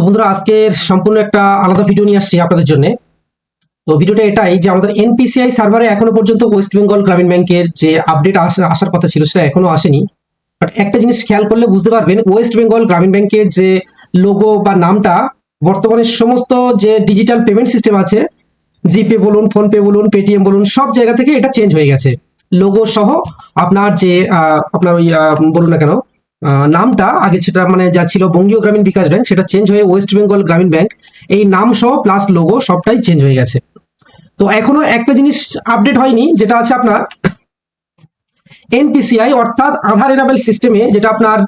বন্ধুরা আজকের সম্পূর্ণ একটা আলাদা ভিডিও নিয়ে আসছি আপনাদের জন্য। তো ভিডিওটা এটাই যে আমাদের এনপিসিআই সার্ভারে এখনো পর্যন্ত ওয়েস্ট বেঙ্গল গ্রামীণ ব্যাংকের যে আপডেট আসার কথা ছিল সেটা এখনো আসেনি। বাট একটা জিনিস খেয়াল করলে বুঝতে পারবেন, ওয়েস্ট বেঙ্গল গ্রামীণ ব্যাংকের যে লোগো বা নামটা বর্তমানে সমস্ত যে ডিজিটাল পেমেন্ট সিস্টেম আছে, জিপে বলুন, ফোনপে বলুন, পেটিএম বলুন, সব জায়গা থেকে এটা চেঞ্জ হয়ে গেছে। লোগো সহ আপনার যে আপনার ওই বলুন না কেন নামটা আগে সেটা মানে যা ছিল বঙ্গীয় গ্রামীণ বিকাশ ব্যাংক, সেটা চেঞ্জ হয়ে ওয়েস্ট বেঙ্গল গ্রামীণ ব্যাংক। এই নাম সহ প্লাস লোগো সবটাই চেঞ্জ হয়ে গেছে। তো এখনো একটা জিনিস আপডেট হয়নি, যেটা আছে আপনার এনপিসিআই অর্থাৎ আধার এনাবেল সিস্টেমে, যেটা আপনার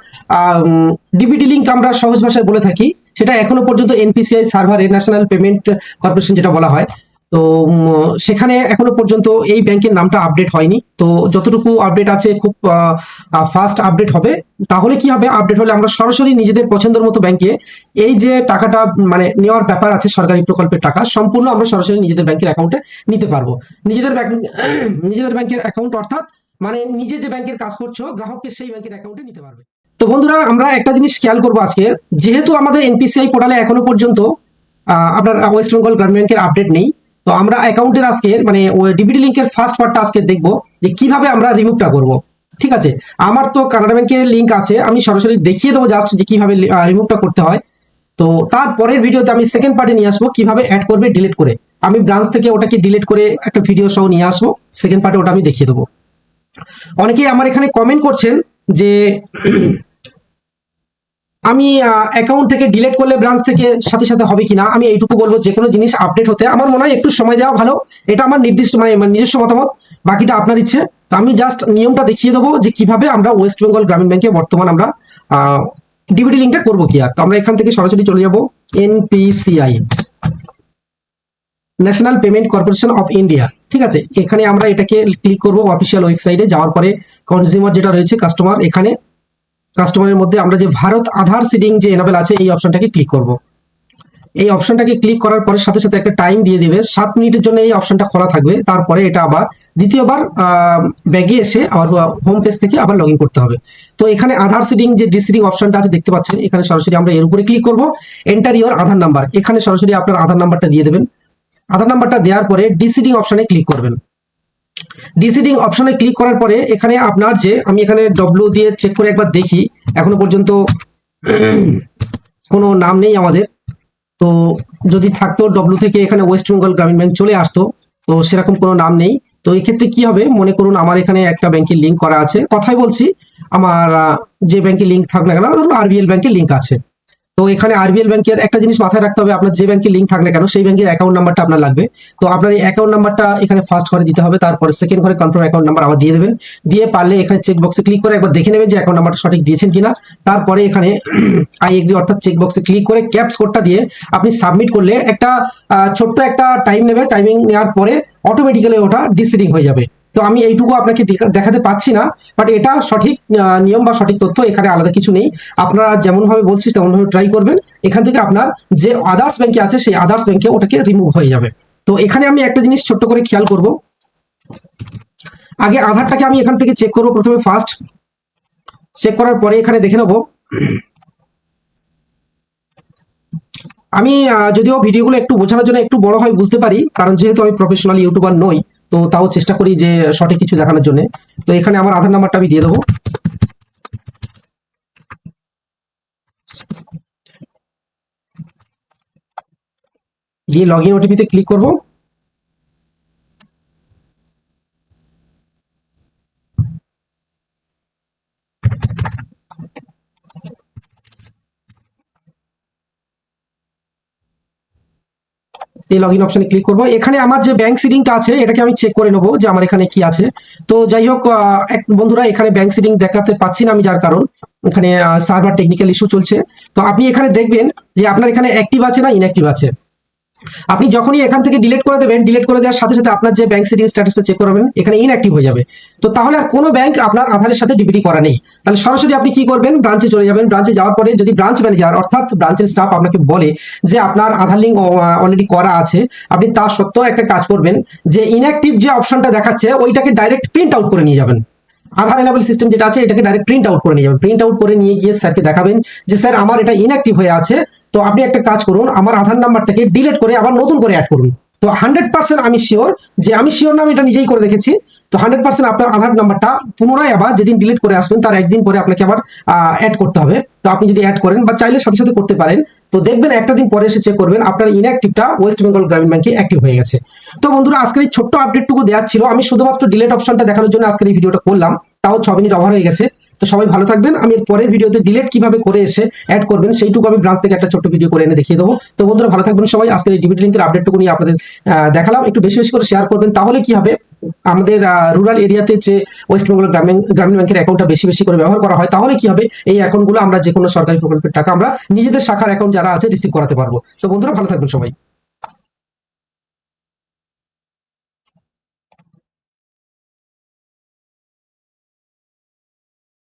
ডিবিটি লিঙ্ক আমরা সহজ ভাষায় বলে থাকি, সেটা এখনো পর্যন্ত এনপিসিআই সার্ভারে ন্যাশনাল পেমেন্ট কর্পোরেশন যেটা বলা হয়, তো সেখানে এখনো পর্যন্ত এই ব্যাংকের নামটা আপডেট হয়নি। তো যতটুকু আপডেট আছে খুব ফাস্ট আপডেট হবে। তাহলে কি হবে, আপডেট হলে আমরা সরাসরি নিজেদের পছন্দের মতো ব্যাংকে এই যে টাকাটা মানে নেওয়ার ব্যাপার আছে, সরকারি প্রকল্পের টাকা সম্পূর্ণ আমরা সরাসরি নিজেদের ব্যাংকের অ্যাকাউন্টে নিতে পারবো। নিজেদের ব্যাংকের অ্যাকাউন্ট অর্থাৎ মানে নিজে যে ব্যাংকের কাজ করছো গ্রাহককে সেই ব্যাংকের অ্যাকাউন্টে নিতে পারবে। তো বন্ধুরা আমরা একটা জিনিস খেয়াল করবো আজকে, যেহেতু আমাদের এনপিসিআই পোর্টালে এখনো পর্যন্ত আপনার ওয়েস্ট বেঙ্গল গ্রামীণ ব্যাংকের আপডেট নেই, তো আমরা অ্যাকাউন্টের আজকে মানে ডিবিটি লিঙ্কের ফার্স্ট পার্টটা আজকে দেখবো যে কিভাবে আমরা রিমুভটা করব। ঠিক আছে, আমার তো কানাডা ব্যাংকের লিঙ্ক আছে, আমি সরাসরি দেখিয়ে দেবো জাস্ট যে কিভাবে রিমুভটা করতে হয়। তো তারপরের ভিডিওতে আমি সেকেন্ড পার্টে নিয়ে আসবো কিভাবে অ্যাড করবে ডিলিট করে। আমি ব্রাঞ্চ থেকে ওটাকে ডিলিট করে একটা ভিডিও সহ নিয়ে আসবো, সেকেন্ড পার্টে ওটা আমি দেখিয়ে দেবো। অনেকেই আমার এখানে কমেন্ট করছেন যে আমি অ্যাকাউন্ট থেকে ডিলিট করলে ব্রাঞ্চ থেকে সাথে সাথে হবে কিনা। আমি এইটুকু বলবো, যে কোনো জিনিস আপডেট হতে আমার মনে হয় একটু সময় দেওয়া ভালো। এটা আমার নির্দিষ্ট মানে নিজস্ব মতামত, বাকিটা আপনার ইচ্ছে। তো আমি জাস্ট নিয়মটা দেখিয়ে দেবো যে কিভাবে আমরা ওয়েস্ট বেঙ্গল গ্রামীণ ব্যাংকে বর্তমান আমরা ডিবিটি লিঙ্কটা করবো কি। আর তো আমরা এখান থেকে সরাসরি চলে যাব NPCI, national payment corporation of India. ঠিক আছে, এখানে আমরা এটাকে ক্লিক করব অফিসিয়াল ওয়েবসাইটে যাওয়ার পরে কনজিউমার যেটা রয়েছে কাস্টমার, এখানে কাস্টমারের মধ্যে আমরা যে ভারত আধার সিডিং যে এনাবেল আছে এই অপশনটাকে ক্লিক করব। এই অপশনটাকে ক্লিক করার পরে সাথে সাথে একটা টাইম দিয়ে দিবে, 7 মিনিটের জন্য এই অপশনটা খোলা থাকবে। তারপরে এটা আবার দ্বিতীয়বার ব্যাগে এসে আবার হোম পেজ থেকে আবার লগ ইন করতে হবে। তো এখানে আধার সিডিং যে ডিসিডিং অপশনটা আছে দেখতে পাচ্ছেন, এখানে সরাসরি আমরা এর উপরে ক্লিক করব। এন্টার ইওর আধার নাম্বার, এখানে সরাসরি আপনার আধার নাম্বারটা দিয়ে দেবেন। আধার নাম্বারটা দেওয়ার পরে ডিসিডিং অপশনে ক্লিক করবেন। ডিসিডিং অপশনে ক্লিক করার পরে এখানে আপনার যে আমি এখানে ডব্লিউ দিয়ে চেক করে একবার দেখি, এখনো পর্যন্ত কোনো নাম নেই আমাদের। তো যদি থাকতো ডব্লিউ থেকে এখানে ওয়েস্ট বেঙ্গল গ্রামীণ ব্যাংক চলে আসতো, তো সেরকম কোনো নাম নেই। তো এই ক্ষেত্রে কি হবে, মনে করুন আমার এখানে একটা ব্যাংকের লিঙ্ক করা আছে, কথাই বলছি, আমার যে ব্যাংকের লিঙ্ক থাক না কেন, ধরুন আরবিএল ব্যাংকের লিঙ্ক আছে। তো এখানে আরবিএল ব্যাংকের একটা জিনিস মাথায় রাখতে হবে, আপনার যে ব্যাংকের লিঙ্ক থাক না কেন সেই ব্যাংকের অ্যাকাউন্ট নাম্বারটা আপনার লাগবে। তো আপনার এই অ্যাকাউন্ট নাম্বারটা এখানে ফার্স্ট ঘরে দিতে হবে, তারপরে সেকেন্ড ঘরে কনফার্ম অ্যাকাউন্ট নাম্বার আবার দিয়ে দেবেন। দিয়ে পারলে এখানে চেক বক্সে ক্লিক করে একবার দেখে নেবেন যে অ্যাকাউন্ট নাম্বারটা সঠিক দিয়েছেন কিনা। তারপরে এখানে আই এগ্রি অর্থাৎ চেক বক্সে ক্লিক করে ক্যাপস কোডটা দিয়ে আপনি সাবমিট করলে একটা ছোট্ট একটা টাইম নেবে। টাইমিং নেওয়ার পরে অটোমেটিক্যালি ওটা ডিসিডিং হয়ে যাবে। তো আমি এইটুকু আপনাকে দেখাতে পাচ্ছি না, বাট এটা সঠিক নিয়ম বা সঠিক তথ্য, এখানে আলাদা কিছু নেই। আপনারা যেমন ভাবে বলছি তেমন ভাবে ট্রাই করবেন। এখান থেকে আপনার যে আদার্স ব্যাংকে আছে সেই আদার্স ব্যাংকে ওটাকে রিমুভ হয়ে যাবে। তো এখানে আমি একটা জিনিস ছোট্ট করে খেয়াল করব, আগে আধারটাকে আমি এখান থেকে চেক করব। প্রথমে ফার্স্ট চেক করার পরে এখানে দেখে নেব। আমি যদিও ভিডিওগুলো একটু বোঝানোর জন্য একটু বড় হয় বুঝতে পারি, কারণ যেহেতু আমি প্রফেশনাল ইউটিউবার নই, তো তাও চেষ্টা করি যে সঠিক কিছু দেখানোর জন্য। তো এখানে আমার আধার নাম্বারটা আমি দিয়ে দেবো। দিয়ে লগ ইন ওটিপিতে ক্লিক করব। এই লগ ইন অপশনে ক্লিক করবো। এখানে আমার যে ব্যাংক সিডিংটা আছে এটাকে আমি চেক করে নেবো যে আমার এখানে কি আছে। তো যাই হোক এক বন্ধুরা, এখানে ব্যাংক সিডিং দেখাতে পাচ্ছি না আমি, যার কারণ এখানে সার্ভার টেকনিক্যাল ইস্যু চলছে। তো আপনি এখানে দেখবেন যে আপনার এখানে অ্যাক্টিভ আছে না ইনঅ্যাক্টিভ আছে। আপনি যখনই এখান থেকে ডিলিট করে দেবেন, ডিলিট করে দেওয়ার সাথে সাথে আপনার যে ব্যাংক সিডিং স্ট্যাটাসটা চেক করবেন এখানে ইনঅ্যাক্টিভ হয়ে যাবে। তো তাহলে আর কোনো ব্যাংক আপনার আধারের সাথে ডিবিটি করা নেই। তাহলে সরাসরি আপনি কি করবেন, ব্রাঞ্চে চলে যাবেন। ব্রাঞ্চে যাওয়ার পরে যদি ব্রাঞ্চ ম্যানেজার অর্থাৎ ব্রাঞ্চের স্টাফ আপনাকে বলে যে আপনার আধার লিঙ্ক অলরেডি করা আছে, আপনি তা সত্ত্বেও একটা কাজ করবেন, যে ইনঅ্যাক্টিভ যে অপশনটা দেখাচ্ছে ওইটাকে ডাইরেক্ট প্রিন্ট আউট করে নিয়ে যাবেন। আধার এনাবেল সিস্টেম যেটা আছে এটাকে ডাইরেক্ট প্রিন্ট আউট করে নিয়ে যাবেন। প্রিন্ট আউট করে নিয়ে গিয়ে স্যারকে দেখাবেন যে স্যার আমার এটা ইনঅ্যাক্টিভ হয়ে আছে, তো আপনি একটা কাজ করুন, আমার আধার নাম্বারটাকে ডিলিট করে আবার নতুন করে অ্যাড করুন। তো 100% আমি শিওর, যে আমি শিওর না, আমি এটা নিজেই করে দেখেছি। তো 100% আপনার আধার নাম্বারটা পুনরায় আবার যেদিন ডিলিট করে আসবেন তার একদিন পরে আপনাকে আবার অ্যাড করতে হবে। তো আপনি যদি অ্যাড করেন বা চাইলে সাথে সাথে করতে পারেন, তো দেখবেন একটা দিন পরে এসে চেক করবেন আপনার ইনঅ্যাক্টিভটা ওয়েস্ট বেঙ্গল গ্রামীণ ব্যাংকে অ্যাক্টিভ হয়ে গেছে। তো বন্ধুরা, আজকের এই ছোট্ট আপডেটটুকু দেওয়ার ছিল, আমি শুধুমাত্র ডিলিট অপশনটা দেখানোর জন্য আজকের এই ভিডিওটা করলাম, তাও 6 মিনিট ওভার হয়ে গেছে। তো সবাই ভালো থাকবেন। আমি এর পরের ভিডিওতে ডিলিট কিভাবে করে এসে অ্যাড করবেন সেইটুকু আমি ব্রাঞ্চ থেকে একটা ছোট্ট ভিডিও করে এনে দেখিয়ে দেবো। তো বন্ধুরা ভালো থাকবেন সবাই। আজকের এই ডিবিটি লিঙ্কের আপডেটটুকু নিয়ে আপনাদের দেখালাম। একটু বেশি বেশি করে শেয়ার করবেন, তাহলে কি হবে, আমাদের রুরাল এরিয়াতে যে ওয়েস্ট বেঙ্গল গ্রামীণ ব্যাংকের অ্যাকাউন্টটা বেশি বেশি করে ব্যবহার করা হয়, তাহলে কি হবে, এই অ্যাকাউন্টগুলো আমরা যে কোনো সরকারি প্রকল্পের টাকা আমরা নিজেদের শাখার অ্যাকাউন্ট যারা আছে রিসিভ করাতে পারবো। তো বন্ধুরা ভালো থাকবেন সবাই।